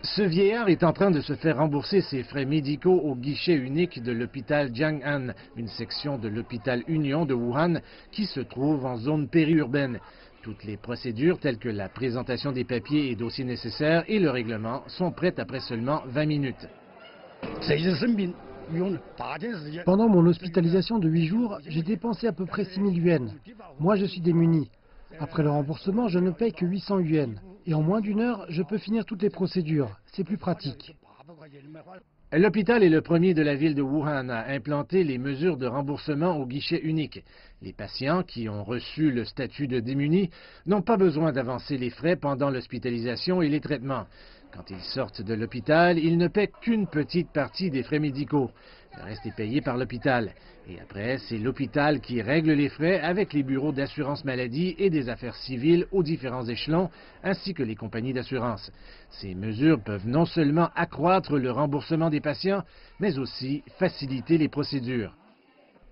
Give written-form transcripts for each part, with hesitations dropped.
Ce vieillard est en train de se faire rembourser ses frais médicaux au guichet unique de l'hôpital Jiang'an, une section de l'hôpital Union de Wuhan qui se trouve en zone périurbaine. Toutes les procédures telles que la présentation des papiers et dossiers nécessaires et le règlement sont prêtes après seulement 20 minutes. Pendant mon hospitalisation de 8 jours, j'ai dépensé à peu près 6 000 yuans. Moi, je suis démuni. Après le remboursement, je ne paye que 800 yuans. Et en moins d'une heure, je peux finir toutes les procédures. C'est plus pratique. L'hôpital est le premier de la ville de Wuhan à implanter les mesures de remboursement au guichet unique. Les patients qui ont reçu le statut de démunis n'ont pas besoin d'avancer les frais pendant l'hospitalisation et les traitements. Quand ils sortent de l'hôpital, ils ne paient qu'une petite partie des frais médicaux. Le reste est payé par l'hôpital. Et après, c'est l'hôpital qui règle les frais avec les bureaux d'assurance maladie et des affaires civiles aux différents échelons, ainsi que les compagnies d'assurance. Ces mesures peuvent non seulement accroître le remboursement des patients, mais aussi faciliter les procédures.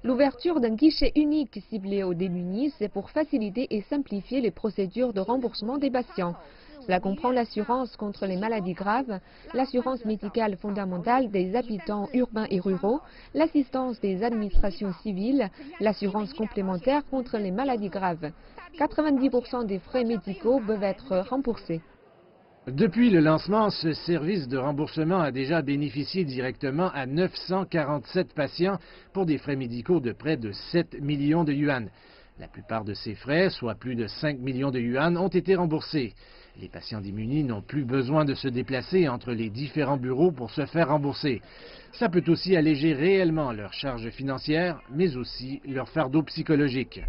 L'ouverture d'un guichet unique ciblé aux démunis, c'est pour faciliter et simplifier les procédures de remboursement des patients. Cela comprend l'assurance contre les maladies graves, l'assurance médicale fondamentale des habitants urbains et ruraux, l'assistance des administrations civiles, l'assurance complémentaire contre les maladies graves. 90% des frais médicaux peuvent être remboursés. Depuis le lancement, ce service de remboursement a déjà bénéficié directement à 947 patients pour des frais médicaux de près de 7 millions de yuan. La plupart de ces frais, soit plus de 5 millions de yuan, ont été remboursés. Les patients démunis n'ont plus besoin de se déplacer entre les différents bureaux pour se faire rembourser. Ça peut aussi alléger réellement leurs charges financières, mais aussi leur fardeau psychologique.